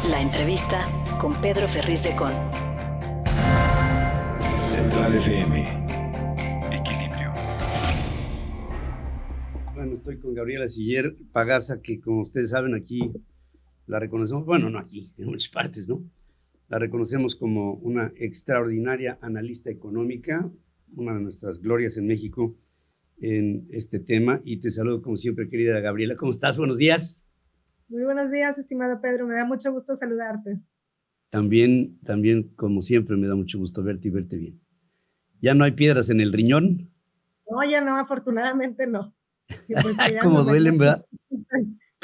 La entrevista con Pedro Ferriz de Con. Central FM. Equilibrio. Bueno, estoy con Gabriela Siller Pagasa, que como ustedes saben aquí la reconocemos, bueno, no aquí, en muchas partes, ¿no? La reconocemos como una extraordinaria analista económica, una de nuestras glorias en México en este tema. Y te saludo como siempre, querida Gabriela. ¿Cómo estás? Buenos días. Muy buenos días, estimado Pedro. Me da mucho gusto saludarte. También, como siempre, me da mucho gusto verte y verte bien. ¿Ya no hay piedras en el riñón? No, ya no, afortunadamente no. Pues, como duelen, ¿verdad?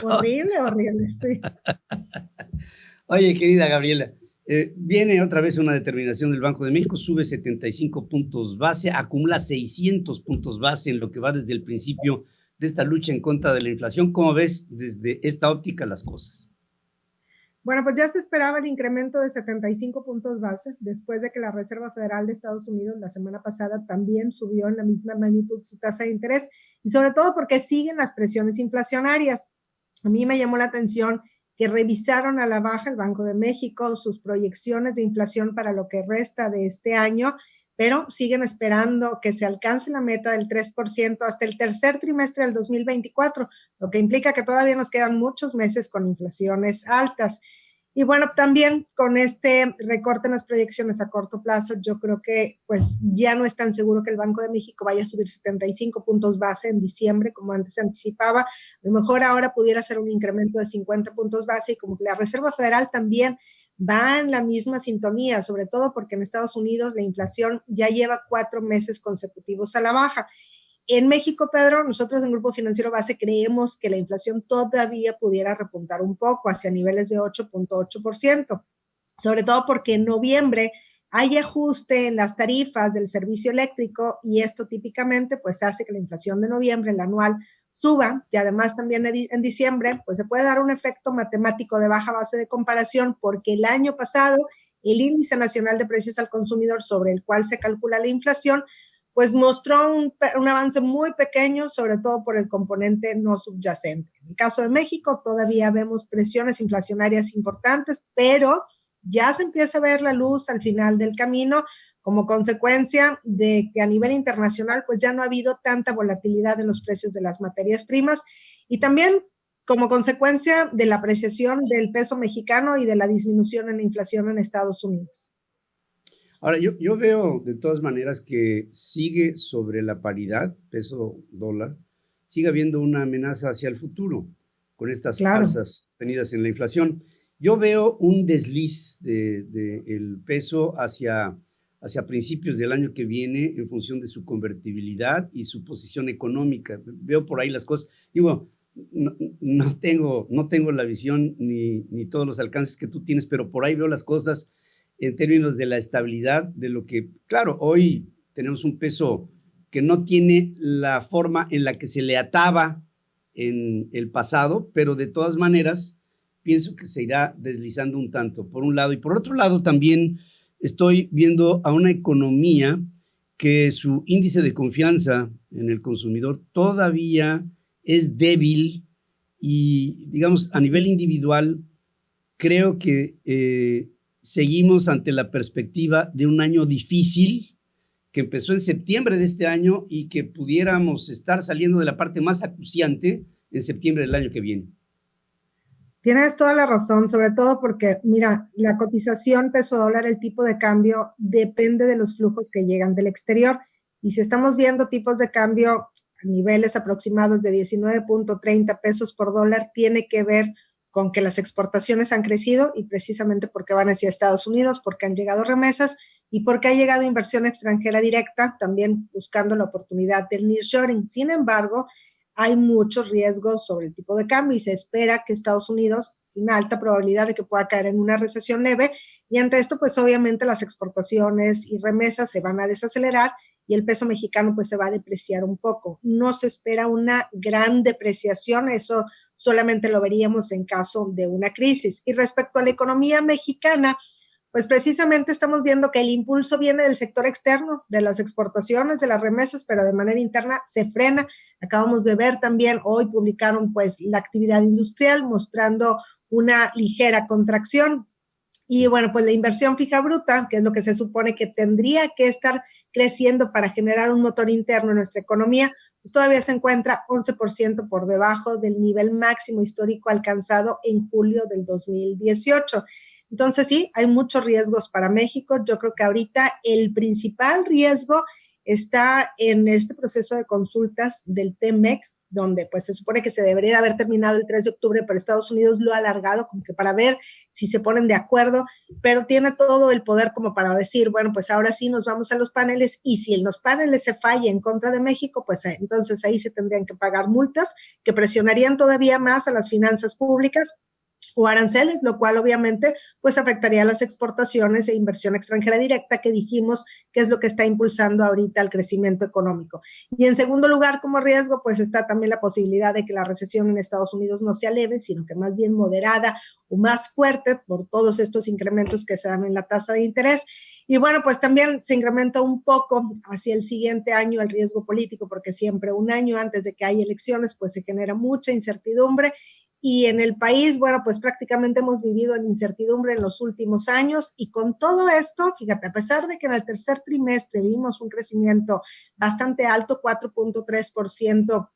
Horrible, sí. Oye, querida Gabriela, viene otra vez una determinación del Banco de México, sube 75 puntos base, acumula 600 puntos base en lo que va desde el principio de esta lucha en contra de la inflación. ¿Cómo ves desde esta óptica las cosas? Bueno, pues ya se esperaba el incremento de 75 puntos base después de que la Reserva Federal de Estados Unidos la semana pasada también subió en la misma magnitud su tasa de interés, y sobre todo porque siguen las presiones inflacionarias. A mí me llamó la atención que revisaron a la baja el Banco de México sus proyecciones de inflación para lo que resta de este año, pero siguen esperando que se alcance la meta del 3% hasta el tercer trimestre del 2024, lo que implica que todavía nos quedan muchos meses con inflaciones altas. Y bueno, también con este recorte en las proyecciones a corto plazo, yo creo que pues ya no es tan seguro que el Banco de México vaya a subir 75 puntos base en diciembre, como antes se anticipaba. A lo mejor ahora pudiera ser un incremento de 50 puntos base, y como la Reserva Federal también va en la misma sintonía, sobre todo porque en Estados Unidos la inflación ya lleva 4 meses consecutivos a la baja. En México, Pedro, nosotros en Grupo Financiero Base creemos que la inflación todavía pudiera repuntar un poco hacia niveles de 8.8%, sobre todo porque en noviembre hay ajuste en las tarifas del servicio eléctrico, y esto típicamente pues hace que la inflación de noviembre, el anual, suba, y además también en diciembre pues se puede dar un efecto matemático de baja base de comparación, porque el año pasado el índice nacional de precios al consumidor, sobre el cual se calcula la inflación, pues mostró un avance muy pequeño, sobre todo por el componente no subyacente. En el caso de México todavía vemos presiones inflacionarias importantes, pero ya se empieza a ver la luz al final del camino, como consecuencia de que a nivel internacional pues ya no ha habido tanta volatilidad en los precios de las materias primas, y también como consecuencia de la apreciación del peso mexicano y de la disminución en la inflación en Estados Unidos. Ahora, yo veo de todas maneras que sigue sobre la paridad peso-dólar, sigue habiendo una amenaza hacia el futuro con estas alzas venidas en la inflación. Yo veo un desliz del peso hacia principios del año que viene en función de su convertibilidad y su posición económica. Veo por ahí las cosas. Digo, no tengo la visión ni todos los alcances que tú tienes, pero por ahí veo las cosas en términos de la estabilidad de lo que, claro, hoy tenemos un peso que no tiene la forma en la que se le ataba en el pasado, pero de todas maneras pienso que se irá deslizando un tanto, por un lado. Y por otro lado también estoy viendo a una economía que su índice de confianza en el consumidor todavía es débil, y digamos a nivel individual creo que seguimos ante la perspectiva de un año difícil que empezó en septiembre de este año y que pudiéramos estar saliendo de la parte más acuciante en septiembre del año que viene. Tienes toda la razón, sobre todo porque, mira, la cotización peso dólar, el tipo de cambio, depende de los flujos que llegan del exterior. Y si estamos viendo tipos de cambio a niveles aproximados de 19.30 pesos por dólar, tiene que ver con que las exportaciones han crecido, y precisamente porque van hacia Estados Unidos, porque han llegado remesas y porque ha llegado inversión extranjera directa, también buscando la oportunidad del nearshoring. Sin embargo, hay muchos riesgos sobre el tipo de cambio y se espera que Estados Unidos, una alta probabilidad de que pueda caer en una recesión leve, y ante esto pues obviamente las exportaciones y remesas se van a desacelerar y el peso mexicano pues se va a depreciar un poco. No se espera una gran depreciación, eso solamente lo veríamos en caso de una crisis. Y respecto a la economía mexicana, pues precisamente estamos viendo que el impulso viene del sector externo, de las exportaciones, de las remesas, pero de manera interna se frena. Acabamos de ver también, hoy publicaron pues la actividad industrial mostrando una ligera contracción. Y bueno, pues la inversión fija bruta, que es lo que se supone que tendría que estar creciendo para generar un motor interno en nuestra economía, pues todavía se encuentra 11% por debajo del nivel máximo histórico alcanzado en julio del 2018. Entonces sí, hay muchos riesgos para México. Yo creo que ahorita el principal riesgo está en este proceso de consultas del TEMEC, donde pues se supone que se debería haber terminado el 3 de octubre, pero Estados Unidos lo ha alargado como que para ver si se ponen de acuerdo, pero tiene todo el poder como para decir, bueno, pues ahora sí nos vamos a los paneles, y si en los paneles se falla en contra de México, pues entonces ahí se tendrían que pagar multas que presionarían todavía más a las finanzas públicas o aranceles, lo cual obviamente pues afectaría a las exportaciones e inversión extranjera directa, que dijimos que es lo que está impulsando ahorita el crecimiento económico. Y en segundo lugar, como riesgo, pues está también la posibilidad de que la recesión en Estados Unidos no sea leve, sino que más bien moderada o más fuerte por todos estos incrementos que se dan en la tasa de interés. Y bueno, pues también se incrementa un poco hacia el siguiente año el riesgo político, porque siempre un año antes de que haya elecciones, pues se genera mucha incertidumbre. Y en el país, bueno, pues prácticamente hemos vivido en incertidumbre en los últimos años, y con todo esto, fíjate, a pesar de que en el tercer trimestre vimos un crecimiento bastante alto, 4.3%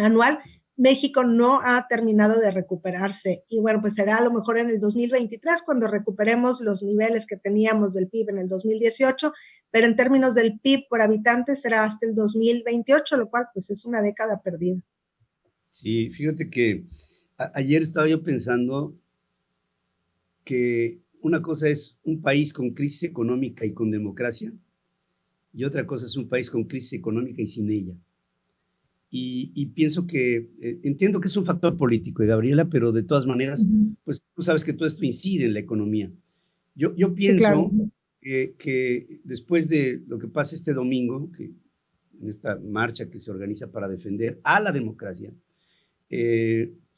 anual, México no ha terminado de recuperarse. Y bueno, pues será a lo mejor en el 2023 cuando recuperemos los niveles que teníamos del PIB en el 2018, pero en términos del PIB por habitante será hasta el 2028, lo cual pues es una década perdida. Sí, fíjate que ayer estaba yo pensando que una cosa es un país con crisis económica y con democracia, y otra cosa es un país con crisis económica y sin ella. Y pienso que, entiendo que es un factor político, Gabriela, pero de todas maneras, pues tú sabes que todo esto incide en la economía. Yo pienso sí, claro, que después de lo que pasa este domingo, que en esta marcha que se organiza para defender a la democracia,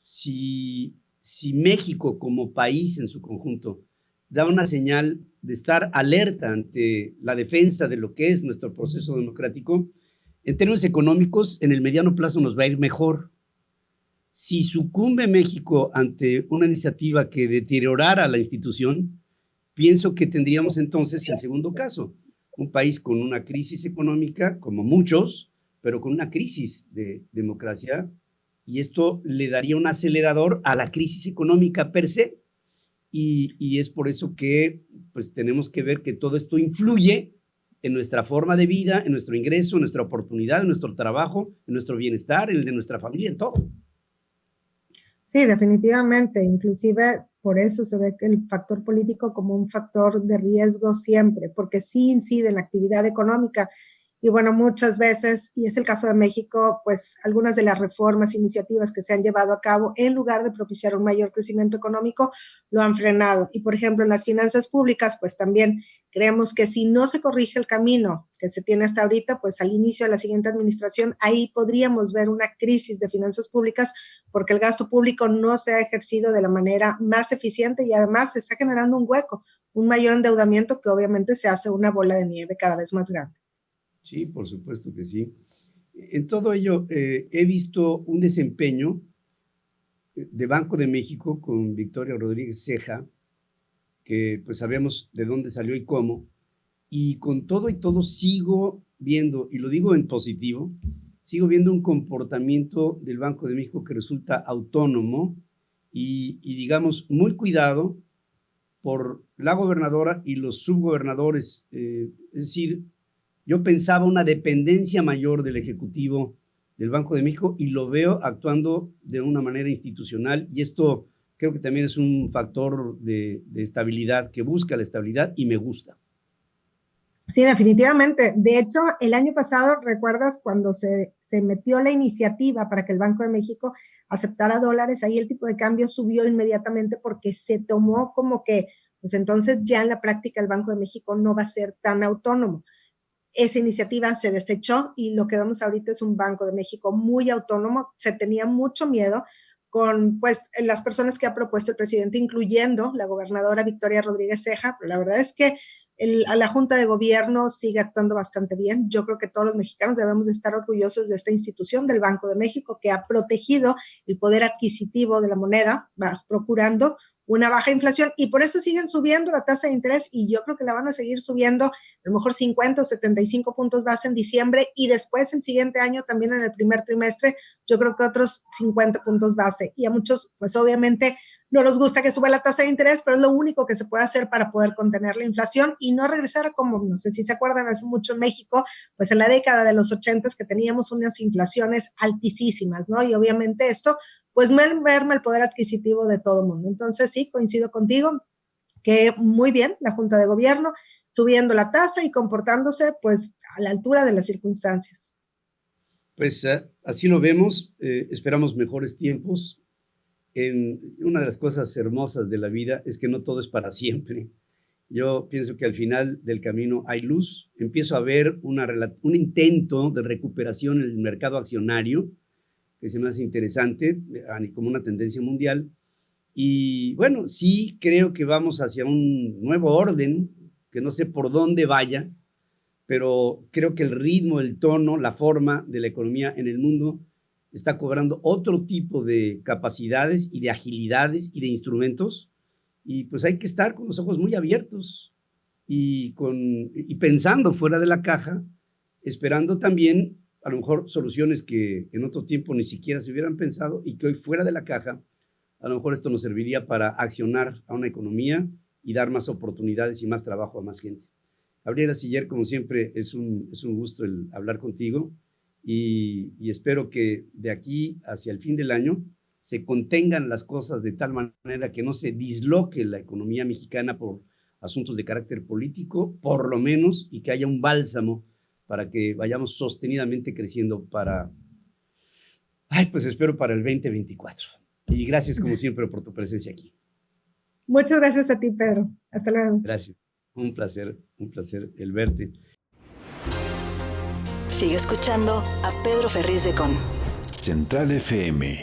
si México como país en su conjunto da una señal de estar alerta ante la defensa de lo que es nuestro proceso democrático, en términos económicos, en el mediano plazo nos va a ir mejor. Si sucumbe México ante una iniciativa que deteriorara la institución, pienso que tendríamos entonces el segundo caso, un país con una crisis económica, como muchos, pero con una crisis de democracia, y esto le daría un acelerador a la crisis económica per se, y es por eso que pues tenemos que ver que todo esto influye en nuestra forma de vida, en nuestro ingreso, en nuestra oportunidad, en nuestro trabajo, en nuestro bienestar, en el de nuestra familia, en todo. Sí, definitivamente, inclusive por eso se ve que el factor político como un factor de riesgo siempre, porque sí incide en la actividad económica. Y bueno, muchas veces, y es el caso de México, pues algunas de las reformas, iniciativas que se han llevado a cabo, en lugar de propiciar un mayor crecimiento económico, lo han frenado. Y por ejemplo, en las finanzas públicas, pues también creemos que si no se corrige el camino que se tiene hasta ahorita, pues al inicio de la siguiente administración, ahí podríamos ver una crisis de finanzas públicas, porque el gasto público no se ha ejercido de la manera más eficiente, y además se está generando un hueco, un mayor endeudamiento que obviamente se hace una bola de nieve cada vez más grande. Sí, por supuesto que sí. En todo ello, he visto un desempeño de Banco de México con Victoria Rodríguez Ceja, que pues sabemos de dónde salió y cómo, y con todo y todo sigo viendo, y lo digo en positivo, sigo viendo un comportamiento del Banco de México que resulta autónomo y digamos, muy cuidado por la gobernadora y los subgobernadores, es decir, yo pensaba una dependencia mayor del Ejecutivo del Banco de México, y lo veo actuando de una manera institucional, y esto creo que también es un factor de estabilidad, que busca la estabilidad, y me gusta. Sí, definitivamente. De hecho, el año pasado, ¿recuerdas cuando se metió la iniciativa para que el Banco de México aceptara dólares? Ahí el tipo de cambio subió inmediatamente, porque se tomó como que, pues entonces ya en la práctica el Banco de México no va a ser tan autónomo. Esa iniciativa se desechó, y lo que vemos ahorita es un Banco de México muy autónomo. Se tenía mucho miedo con pues las personas que ha propuesto el presidente, incluyendo la gobernadora Victoria Rodríguez Ceja, pero la verdad es que a la Junta de Gobierno sigue actuando bastante bien. Yo creo que todos los mexicanos debemos de estar orgullosos de esta institución del Banco de México que ha protegido el poder adquisitivo de la moneda, procurando una baja inflación, y por eso siguen subiendo la tasa de interés, y yo creo que la van a seguir subiendo a lo mejor 50 o 75 puntos base en diciembre, y después el siguiente año también en el primer trimestre, yo creo que otros 50 puntos base, y a muchos pues obviamente no nos gusta que suba la tasa de interés, pero es lo único que se puede hacer para poder contener la inflación y no regresar a como, no sé si se acuerdan, hace mucho en México, pues en la década de los 80 que teníamos unas inflaciones altísimas, ¿no? Y obviamente esto, pues merma el poder adquisitivo de todo el mundo. Entonces sí, coincido contigo, que muy bien la Junta de Gobierno, subiendo la tasa y comportándose pues a la altura de las circunstancias. Pues así lo vemos, esperamos mejores tiempos. Una de las cosas hermosas de la vida es que no todo es para siempre. Yo pienso que al final del camino hay luz. Empiezo a ver un intento de recuperación en el mercado accionario, que se me hace interesante, como una tendencia mundial. Y bueno, sí creo que vamos hacia un nuevo orden, que no sé por dónde vaya, pero creo que el ritmo, el tono, la forma de la economía en el mundo está cobrando otro tipo de capacidades y de agilidades y de instrumentos, y pues hay que estar con los ojos muy abiertos y pensando fuera de la caja, esperando también a lo mejor soluciones que en otro tiempo ni siquiera se hubieran pensado y que hoy fuera de la caja, a lo mejor esto nos serviría para accionar a una economía y dar más oportunidades y más trabajo a más gente. Gabriela Siller, como siempre, es un gusto el hablar contigo. Y espero que de aquí hacia el fin del año se contengan las cosas de tal manera que no se disloque la economía mexicana por asuntos de carácter político, por lo menos, y que haya un bálsamo para que vayamos sostenidamente creciendo pues espero para el 2024. Y gracias como siempre por tu presencia aquí. Muchas gracias a ti, Pedro. Hasta luego. Gracias. Un placer el verte. Sigue escuchando a Pedro Ferriz de Con. Central FM.